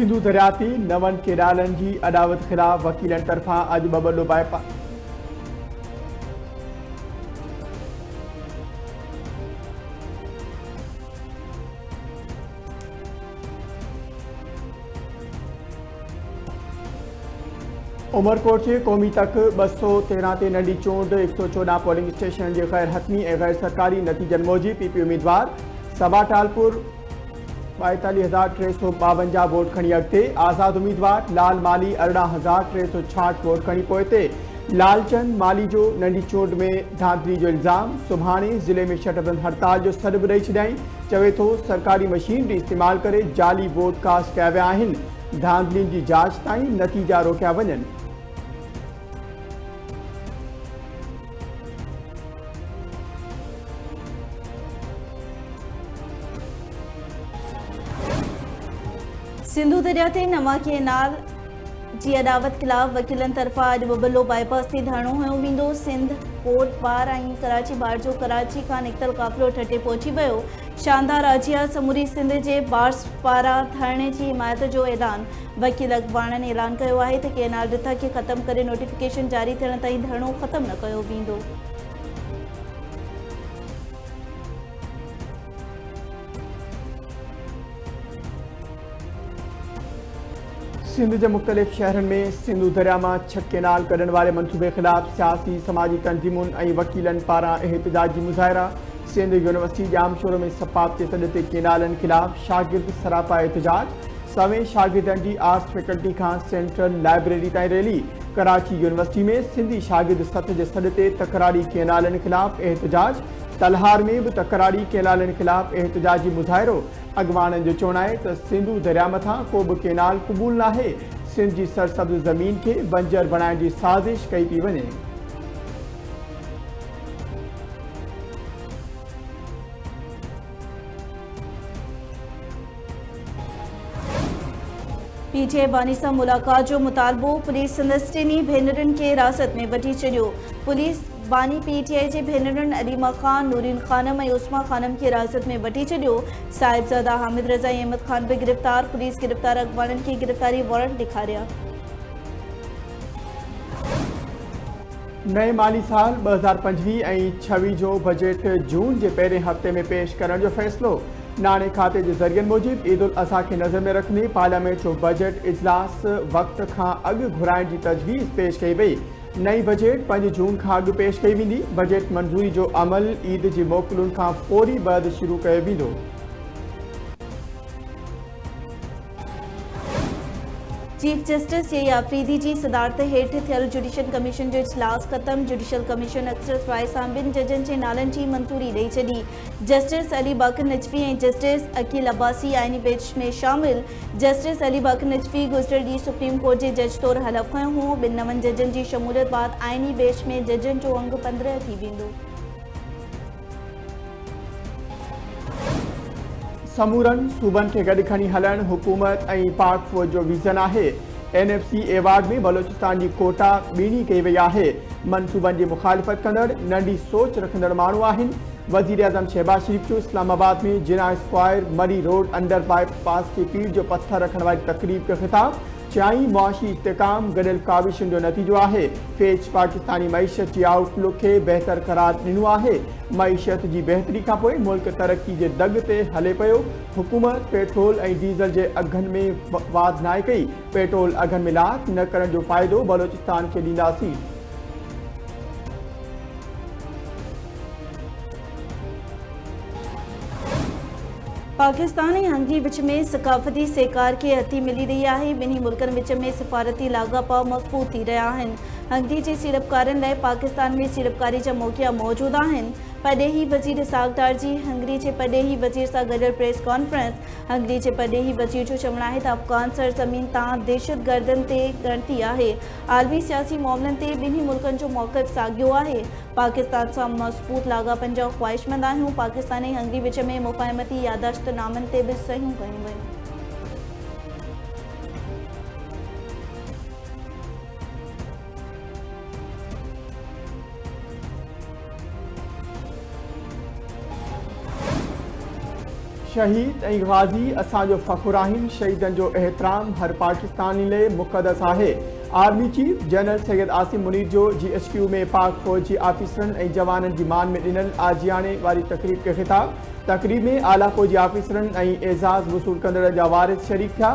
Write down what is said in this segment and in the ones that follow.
सिंधु दरिया ते नवनि केनालनि जी अदावत ख़िलाफ़ वकीलनि तरफ़ां अॼु बबलो बाईपास उमरकोट के क़ौमी तक 213 ते नंढी चूंड 114 पोलिंग स्टेशन के गैर हतमी ऐं गैर सरकारी नतीजनि मूजिब पीपी उम्मीदवार सबा टालपुर 42,352 वोट खणी अॻिते। आज़ाद उम्मीदवार लाल माली 18,366 वोट खणी पोइ ते। लालचंद माली जो नंढी चूंड में धांधली जो इल्ज़ाम। सुभाणे ज़िले में शटबंद हड़ताल जो सॾ बि ॾेई छॾियईं। चवे थो सरकारी मशीनरी इस्तेमाल करे जाली वोट कास्ट कया विया आहिनि। धांधलियुनि जी जांच ताईं नतीजा रोकिया वञनि। सिंधु दरिया ते नवां केनाल जी अदावत ख़िलाफ़ वकीलनि तरफ़ां अॼु बबलो बाईपास ते धरणो हयो वेंदो। सिंध कोट पार ऐं कराची बार जो कराची खां निकितल क़ाफ़िलो ठटे पहुची वियो। शानदार राजिया समूरी सिंध जे बार्स पारां धरणे जी हिमायत जो ऐलान। वकील अॻवाननि ऐलान कयो आहे त केनाल रिथा खे ख़त्म करे नोटिफिकेशन जारी थियण ताईं धरणो ख़त्म न कयो वेंदो। सिंध के मुख्तलिफ़ शहरनि में सिंधु दरिया में 6 केनाल कढण वारे मनसूबे ख़िलाफ़ सियासी समाजी तंज़ीमुनि ऐं वकीलनि पारां एहतजाजी मुज़ाहिरा। सिंध यूनिवर्सिटी जाम शोरो में सपाप के सॾ ते केनालनि ख़िलाफ़ शागिर्द सरापा एहतजाज। 100 शागिर्दनि जी आर्ट्स फैकल्टी खां सेंट्रल लाइब्रेरी ताईं रैली। कराची यूनिवर्सिटी में सिंधी शागिर्द सथ जे सॾ ते तकरारी केनालनि ख़िलाफ़ एहतजाज। तलहार में भी तकरारी केनालनि ख़िलाफ़ एहतजाजी मुज़ाहिरो। अॻवाननि जो चवणु आहे त सिंधु दरिया मथां को बि केनाल क़बूल नाहे। सिंध जी सरसब्ज़ ज़मीन खे बंजर बणाइण जी साज़िश कई पई वञे। पीटीआई बानी सां मुलाक़ात जो मुतालबो। पुलिस संदसि टिनी भेनरुनि खे हिरासत में वठी छॾियो। पुलिस बानी पीटीआई जे भेनरुनि अलीमा ख़ान, नूरीन ख़ानम ऐं उस्मा ख़ानम खे हिरासत में वठी छॾियो। साहिबज़ादा हामिद रज़ा ऐं अहमद ख़ान बि गिरफ़्तार। पुलिस गिरफ़्तार अॻवाननि खे गिरफ़्तारी वारंट ॾेखारिया। नए माली साल 2025 ऐं 26 जो बजट जून के पहिरें हफ़्ते में पेश करण जो फ़ैसिलो। नाणे खाते के ज़रियनि मूजिब ईद उल अज़हा के नज़र में रखंदे पार्लियामेंट जो बजट इजलास वक़्त खां अॻु घुराइण जी तजवीज़ पेश कई वई। नई बजट 5 जून खां अॻु पेश कई वेंदी। बजट मंज़ूरी जो अमल ईद जी मोकलुनि खां फ़ौरी बाद शुरू कयो वेंदो। चीफ जस्टिस ए आफरीदी जी सदारत हेठि थियल जुडिशल कमीशन जो इजलास ख़त्म। जुडिशल कमीशन अक्सर राय सां ॿिनि जजनि जे नालनि जी मंज़ूरी ॾेई छॾी। जस्टिस अली बकर नजवी ऐं जस्टिस अकील अब्बासी आइनी बेंच में शामिल। जस्टिस अली बकर नजवी गुज़िरियल ॾींहुं सुप्रीम कोर्ट जे जज तौरु हलफ़ खंयो हो। ॿिनि नवनि जजनि जी शमूलियत बाद आइनी बेंच में जजनि जो अंग 15 थी वेंदो। समूरनि सूबनि खे गॾु खणी हलण हुकूमत ऐं पाक फ़ौज जो विज़न आहे। NFC एवार्ड में बलोचिस्तान की कोटा ॿीणी कई वई आहे। मनसूबनि जी मुखालिफ़त कंदड़ नंढी सोच रखंदड़ माण्हू आहिनि। वज़ीर आज़म शहबाज शरीफ जो इस्लामाबाद में जिना स्क्वायर मरी रोड अंडर बाईपास के पीर जो पत्थर रखण वारी तकरीब खे ख़िताब। चयाईं मुआशी इस्तेकाम गॾियल काविशुनि जो नतीजो आहे। फेच पाकिस्तानी मईशत की आउटलुक के बेहतर करार ॾिनो आहे। मईशत की बेहतरी खां पोइ मुल्क तरक्की के दग ते हले पियो। हुकूमत पेट्रोल ऐं डीज़ल के अघनि में वाध नाहे कई। पेट्रोल अघनि में लाक न करण जो फ़ाइदो बलोचिस्तान के ॾींदासीं। पाकिस्तान ऐं हंगरी विच में सकाफ़ती सेकार के हथी मिली रही है। ॿिन्ही मुल्कनि विच में सिफ़ारती लाॻापा मज़बूत थी रहा आहिनि। हंगरी जे सीड़पकारनि लाइ पाकिस्तान में सीड़पकारी जा मौक़िया मौजूद आहिनि। पडेही वज़ीर सागदार जी हंगरी जे पडेही वज़ीर सां गॾियल प्रेस कॉन्फ्रेंस। हंगरी जे पडेही वज़ीर जो चवणु आहे त अफ़गान सरज़मीन तां दहशतगर्दनि ते ॻणती आहे। आलमी सियासी मामलनि ते ॿिन्ही मुल्कनि जो मौक़िफ़ साॻियो आहे। पाकिस्तान सां मज़बूत लाॻापनि जा ख़्वाहिशमंद आहियूं। पाकिस्तान ऐं हंगरी विच में मुफ़ाहिमती याददाश्तनामनि ते बि सहियूं कयूं वयूं। शहीद ऐं गाज़ी असांजो फ़ख़ुरु आहिनि। शहीदनि जो एहतराम हर पाकिस्तानी लाइ मुक़दस आहे। Army chief general Syed Asim Munir जो GHQ में पाक फ़ौज जी आफ़ीसरनि ऐं जवाननि जी मान में ॾिनल आजियाणे वारी तक़रीब खे ख़िताब। तक़रीब में आला फ़ौजी आफ़ीसरनि ऐं एज़ाज़ वसूल कंदड़ जा वारिस शरीक थिया।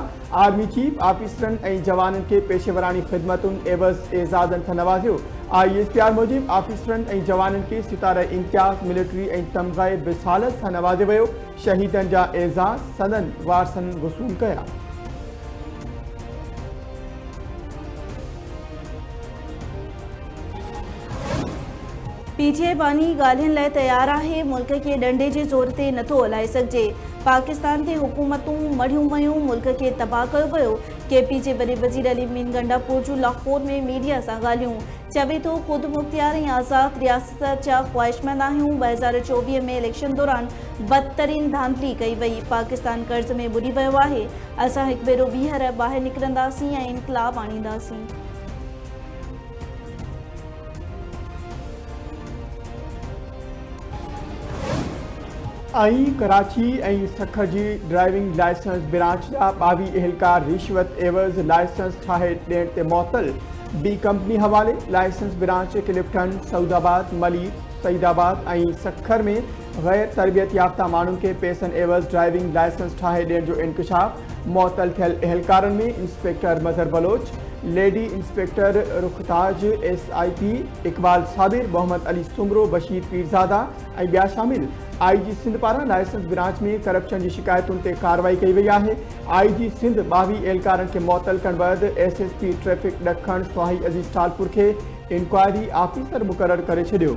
आर्मी चीफ आफ़ीसरनि ऐं जवाननि खे पेशेवरानी ख़िदमतुनि एवज़ एज़ाज़नि सां नवाज़ियो। ISPR मूजिबि आफ़ीसरनि ऐं जवाननि खे सितारे इम्तियाज़ मिलिट्री ऐं तमग़े बिसालत सां नवाज़ियो वियो। शहीदनि जा एज़ाज़ सदन वारसनि वसूल कया। PTI बानी ॻाल्हियुनि लाइ तयारु आहे। मुल्क खे डंडे जे ज़ोर ते नथो हलाए सघिजे। पाकिस्तान ते हुकूमतूं मढ़ियूं वयूं, मुल्क खे तबाह कयो वियो। KP जे वॾे वज़ीर अली मीन गंडापुर जूं लाहौर में मीडिया सां ॻाल्हियूं। चवे थो ख़ुदि मुख़्तियार ऐं आज़ाद रियासत जा ख़्वाहिशमंद आहियूं। 2024 में इलेक्शन दौरान बदतरीन धांधली कई वई। पाकिस्तान कर्ज़ में बुॾी वियो आहे। असां हिकु भेरो ॿीहर ॿाहिरि निकिरंदासीं ऐं इनक़लाब आणींदासीं। कराची ऐं सखर जी ड्राइविंग लाइसेंस ब्रांच जा 22 एहलकार रिश्वत एवज़ लाइसेंस ठाहे ॾियण ते मुअत्तल। बी कंपनी हवाले लाइसेंस ब्रांच क्लिफ्टन, सऊदाबाद, मलीर, सईदाबाद ऐं सखर में गैर तरबियत याफ़्ता माण्हुनि खे पैसनि एवज़ ड्राइविंग लाइसेंस ठाहे ॾियण जो इंकशाफ। मुअत्तल थियल एहलकारनि में inspector Mazhar Baloch, lady inspector Rukhtaj, SIP Iqbal Sabir, Mohammad Ali Soomro, Bashir Pirzada ऐं ॿिया शामिल। IG सिंध पारां लाइसेंस ब्रांच में करप्शन जी शिकायतुनि ते कार्रवाई कई वई आहे। IG सिंध 22 एहलकारनि खे मुअत्तल करण बैदि SSP ट्रैफिक ॾखण स्वाही अज़ीज़ टालपुर खे इंक्वायरी आफ़ीसर मुक़ररु करे छॾियो।